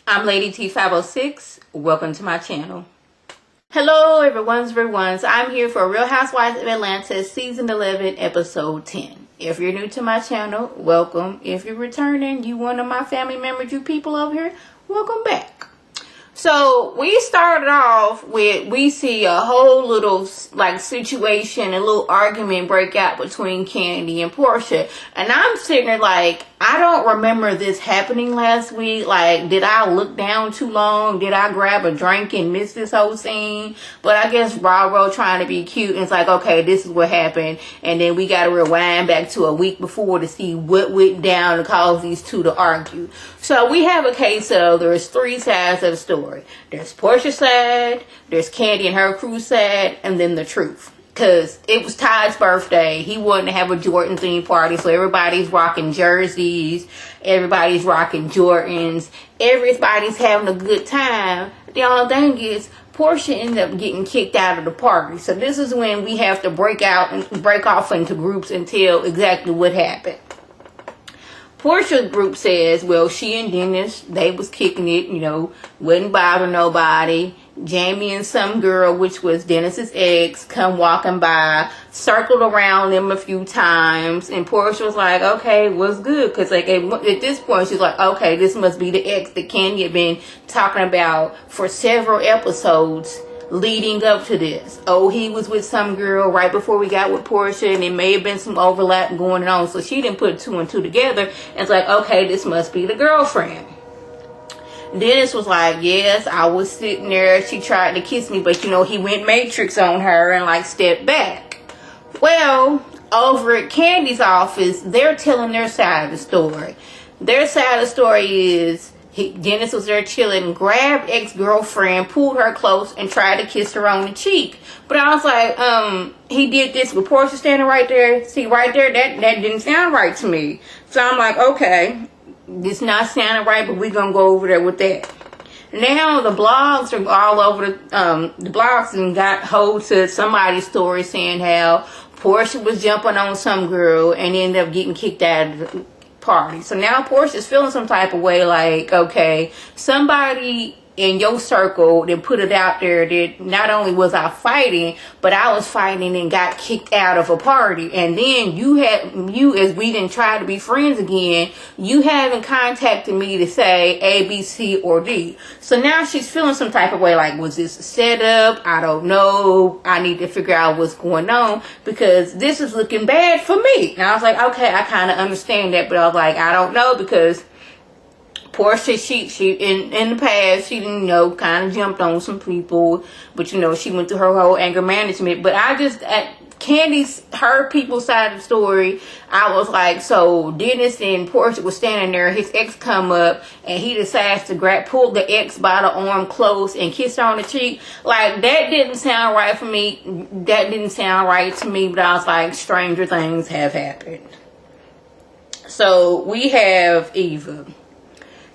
I'm Lady T506. Welcome to my channel. Hello everyone. So I'm here for Real Housewives of Atlanta season 11 episode 10. If you're new to my channel, welcome. If you're returning, you one of my family members, you people over here, welcome back. So we started off with, we see a whole little like situation, a little argument break out between Candy and Portia. And I'm sitting there like, I don't remember this happening last week. Like, did I look down too long? Did I grab a drink and miss this whole scene? But I guess Bravo trying to be cute, and it's like, okay, this is what happened. And then we got to rewind back to a week before to see what went down to cause these two to argue. So we have a case of, there's three sides of the story. There's Portia's side, there's Candy and her crew side, and then the truth. Because it was Ty's birthday. He wanted to have a Jordan themed party. So everybody's rocking jerseys. Everybody's rocking Jordans. Everybody's having a good time. The only thing is, Portia ended up getting kicked out of the party. So this is when we have to break off into groups and tell exactly what happened. Portia's group says, well, she and Dennis, they was kicking it, wouldn't bother nobody. Jamie and some girl, which was Dennis's ex, come walking by, circled around them a few times, and Portia was like, okay, what's good? Because like at this point, she's like, okay, this must be the ex that Candy had been talking about for several episodes leading up to this. Oh, he was with some girl right before we got with Portia, and there may have been some overlap going on, so she didn't put two and two together, and it's like, okay, this must be the girlfriend. Dennis was like, yes, I was sitting there, she tried to kiss me, but he went Matrix on her and like stepped back. Well, over at Candy's office, they're telling their side of the story. Their side of the story is, Dennis was there chilling, grabbed ex-girlfriend, pulled her close, and tried to kiss her on the cheek. But I was like, he did this with Portia standing right there. See, right there, that didn't sound right to me. So I'm like, okay, this not sounding right, but we're going to go over there with that. Now the blogs are all over the blogs and got hold to somebody's story saying how Portia was jumping on some girl and ended up getting kicked out of the party. So now Portia's feeling some type of way like, okay, somebody in your circle that put it out there that not only was I fighting, but I was fighting and got kicked out of a party. And then you as we didn't try to be friends again, you haven't contacted me to say A, B, C, or D. So now she's feeling some type of way like, was this a setup? I don't know. I need to figure out what's going on because this is looking bad for me. And I was like, okay, I kind of understand that, but I was like, I don't know, because Portia, she in the past, she didn't, kind of jumped on some people, but she went through her whole anger management. But I just, at Candy's, her people's side of the story, I was like, so Dennis and Portia was standing there, his ex come up, and he decides to pull the ex by the arm close and kiss her on the cheek. Like, that didn't sound right for me. That didn't sound right to me, but I was like, stranger things have happened. So we have Eva.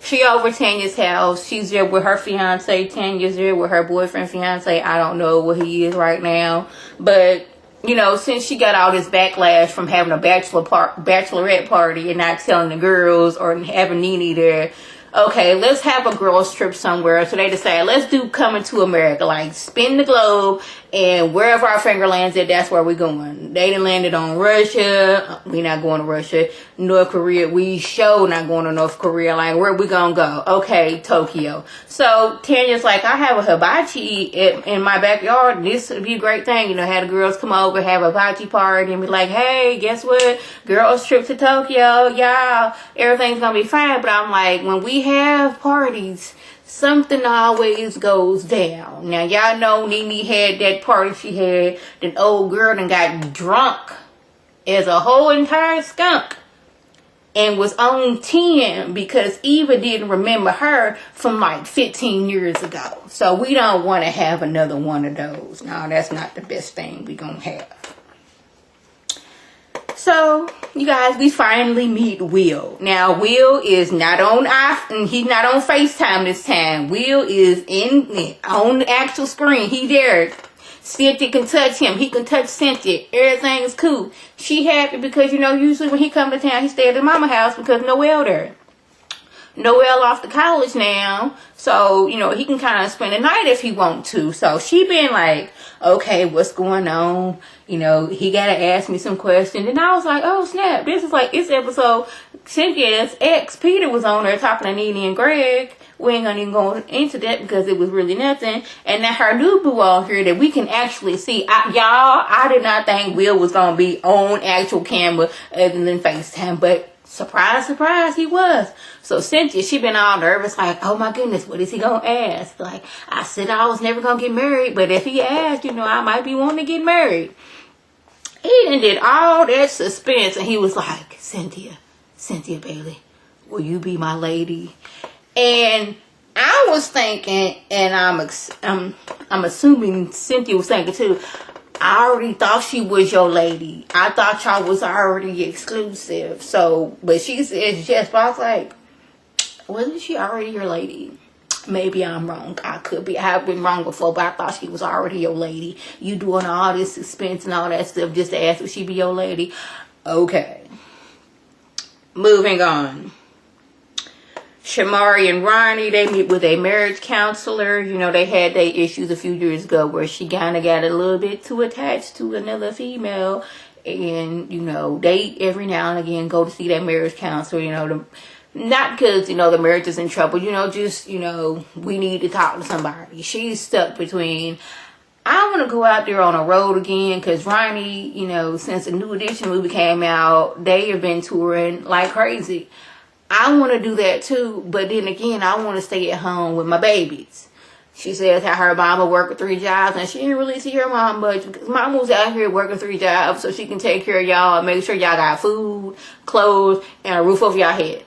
She over Tanya's house. She's there with her fiance. Tanya's there with her boyfriend, fiance. I don't know what he is right now. But, since she got all this backlash from having a bachelorette party and not telling the girls or having Nene there, okay, let's have a girls trip somewhere. So they decided, let's do Coming to America. Like, spin the globe, and wherever our finger lands at, that's where we're going. They done landed on Russia. We not going to Russia. North Korea. We sure not going to North Korea. Like, where we gonna go? Okay, Tokyo. So Tanya's like, I have a hibachi in my backyard. This would be a great thing. Have the girls come over, have a hibachi party, and be like, hey, guess what? Girls trip to Tokyo. Y'all, everything's gonna be fine. But I'm like, when we have parties, something always goes down. Now, y'all know Nene had that party she had. That old girl and got drunk as a whole entire skunk and was on 10 because Eva didn't remember her from like 15 years ago. So we don't want to have another one of those. No, that's not the best thing we gonna have. So, you guys, we finally meet Will. Now, Will is not he's not on FaceTime this time. Will is on the actual screen. He there. Cynthia can touch him. He can touch Cynthia. Everything is cool. She happy because, usually when he come to town, he stay at his mama house because Noelle there. Noel off to college now, so, you know, he can kind of spend the night if he want to. So she been like, okay, what's going on? You know, he got to ask me some questions. And I was like, oh, snap. This is like, this episode, Cynthia's ex, Peter, was on there talking to Nene and Greg. We ain't gonna even go into that because it was really nothing. And now her new boo on here that we can actually see. I did not think Will was gonna be on actual camera other than FaceTime. But surprise, surprise, he was. So Cynthia, she been all nervous, like, oh my goodness, what is he gonna ask? Like, I said I was never gonna get married, but if he asked, you know, I might be wanting to get married. He done did all that suspense, and he was like, Cynthia Bailey, will you be my lady? And I was thinking, and I'm assuming Cynthia was thinking too, I already thought she was your lady. I thought y'all was already exclusive. So, but she said yes, but I was like, wasn't she already your lady? Maybe I'm wrong. I could be. I have been wrong before, but I thought she was already your lady. You doing all this suspense and all that stuff just to ask if she be your lady. Okay. Moving on. Shamari and Ronnie, they meet with a marriage counselor. You know, they had their issues a few years ago where she kind of got a little bit too attached to another female. And, you know, they every now and again go to see that marriage counselor, you know, not because, you know, the marriage is in trouble, you know, just, you know, we need to talk to somebody. She's stuck between, I want to go out there on a road again because Ronnie, you know, since the New Edition movie came out, they have been touring like crazy. I want to do that too, but then again, I want to stay at home with my babies. She says how her mama working 3 jobs, and she didn't really see her mom much because mama was out here working 3 jobs so she can take care of y'all and make sure y'all got food, clothes, and a roof over y'all head.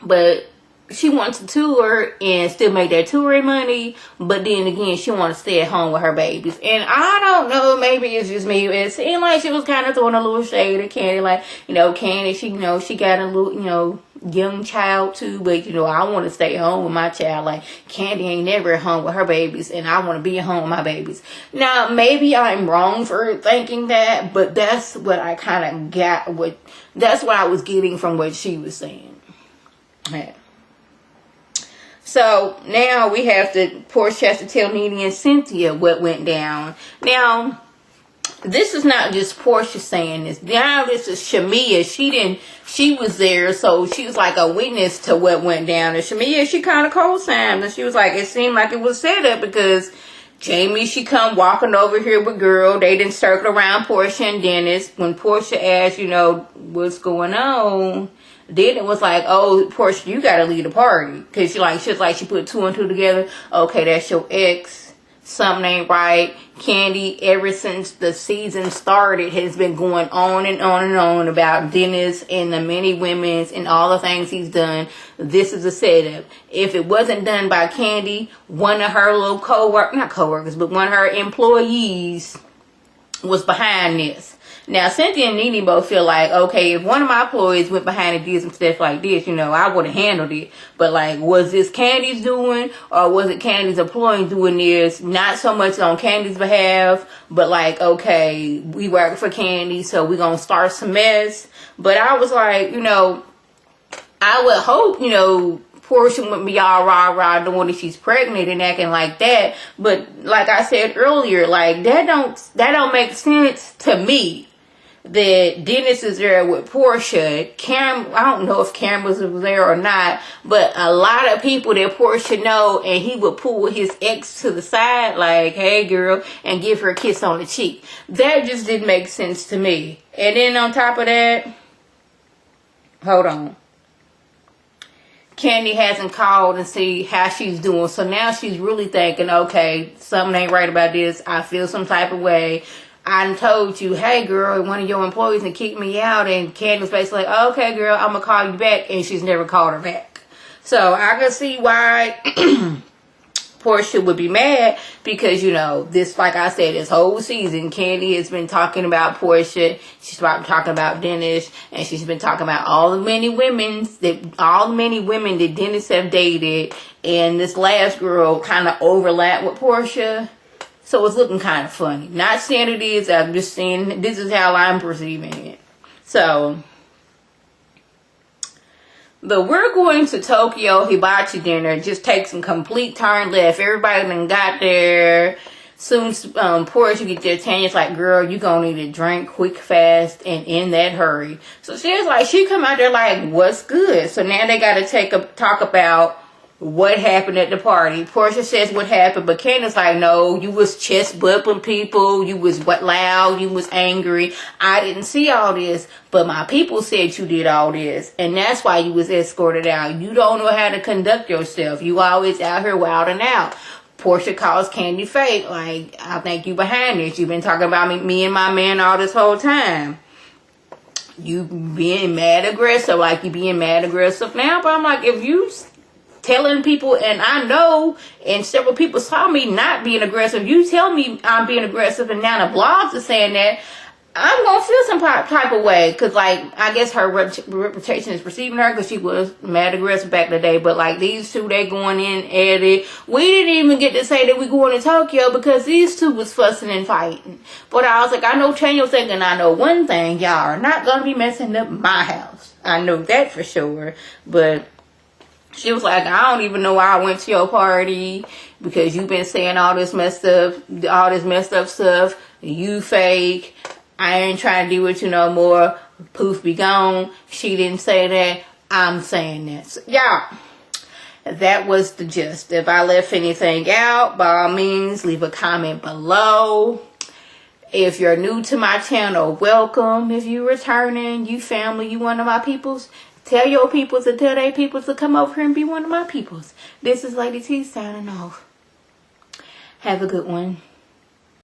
But she wants to tour and still make that touring money, but then again, she wants to stay at home with her babies. And I don't know, maybe it's just me. It seemed like she was kind of throwing a little shade at Candy, like, you know, Candy, she, you know, she got a little, you know, young child too, but, you know, I want to stay home with my child. Like, Candy ain't never at home with her babies, and I want to be at home with my babies. Now, maybe I'm wrong for thinking that, but that's what I kind of got, that's what I was getting from what she was saying. Yeah. So now we have to, Portia has to tell Nene and Cynthia what went down. Now, this is not just Portia saying this. Now this is Shamia. She was there, so she was like a witness to what went down. And Shamia, she kind of co-signed, and she was like, it seemed like it was set up because Jamie, she come walking over here with girl. They didn't circle around Portia and Dennis. When Portia asked, you know, what's going on, then it was like, oh, Portia, you gotta leave the party. Cause she was like, she put 2 and 2 together. Okay, that's your ex. Something ain't right. Candy, ever since the season started, has been going on and on and on about Dennis and the many women's and all the things he's done. This is a setup. If it wasn't done by Candy, one of her little not co-workers, but one of her employees was behind this. Now, Cynthia and Nene both feel like, okay, if one of my employees went behind and did some stuff like this, you know, I would have handled it. But, like, was this Candy's doing, or was it Candy's employee doing this? Not so much on Candy's behalf, but, like, okay, we work for Candy, so we're going to start some mess. But I was like, you know, I would hope, you know, Portia wouldn't be all rah-rah knowing that she's pregnant and acting like that. But, like I said earlier, like, that don't make sense to me. That Dennis is there with Portia. I don't know if Cam was there or not, but a lot of people that Portia know, and he would pull his ex to the side like, hey girl, and give her a kiss on the cheek. That just didn't make sense to me. And then on top of that, hold on, Candy hasn't called and see how she's doing. So now she's really thinking, okay, something ain't right about this. I feel some type of way. I told you, hey girl, one of your employees and kicked me out, and Candy was basically like, okay girl, I'm gonna call you back, and she's never called her back. So I can see why Portia would be mad, because, you know, this, like I said, this whole season, Candy has been talking about Portia, she's been talking about Dennis, and she's been talking about all the many women that Dennis have dated, and this last girl kind of overlapped with Portia. So it's looking kind of funny. Not saying it is, I'm just saying this is how I'm perceiving it. So, The "we're going to Tokyo hibachi dinner" just takes a complete turn left. Everybody done got there. Soon, Portia get there. Tanya's like, "Girl, you gonna need a drink quick, fast, and in that hurry." So she was like, she come out there like, "What's good?" So now they got to talk about what happened at the party. Portia says what happened, but Candace like, "No, you was chest bumping people. You was loud. You was angry. I didn't see all this, but my people said you did all this, and that's why you was escorted out. You don't know how to conduct yourself. You always out here wilding out." Portia calls Candy fake. Like, "I think you behind this. You've been talking about me and my man all this whole time. You being mad aggressive, like you being mad aggressive now." But I'm like, if you telling people, and I know, and several people saw me not being aggressive, you tell me I'm being aggressive, and now the blogs are saying that, I'm gonna feel some type of way, because like, I guess her reputation is receiving her because she was mad aggressive back in the day. But like, these two, they going in at it. We didn't even get to say that we going to Tokyo because these two was fussing and fighting. But I was like, I know Tanya was thinking, I know one thing, y'all are not gonna be messing up my house. I know that for sure. But she was like, "I don't even know why I went to your party because you've been saying all this messed up stuff. You fake. I ain't trying to deal with you no more. Poof, be gone." She didn't say that. I'm saying that. So, y'all, that was the gist. If I left anything out, by all means, leave a comment below. If you're new to my channel, welcome. If you're returning, you family, you one of my peoples, tell your peoples and tell their peoples to come over here and be one of my peoples. This is Lady T signing off. Have a good one.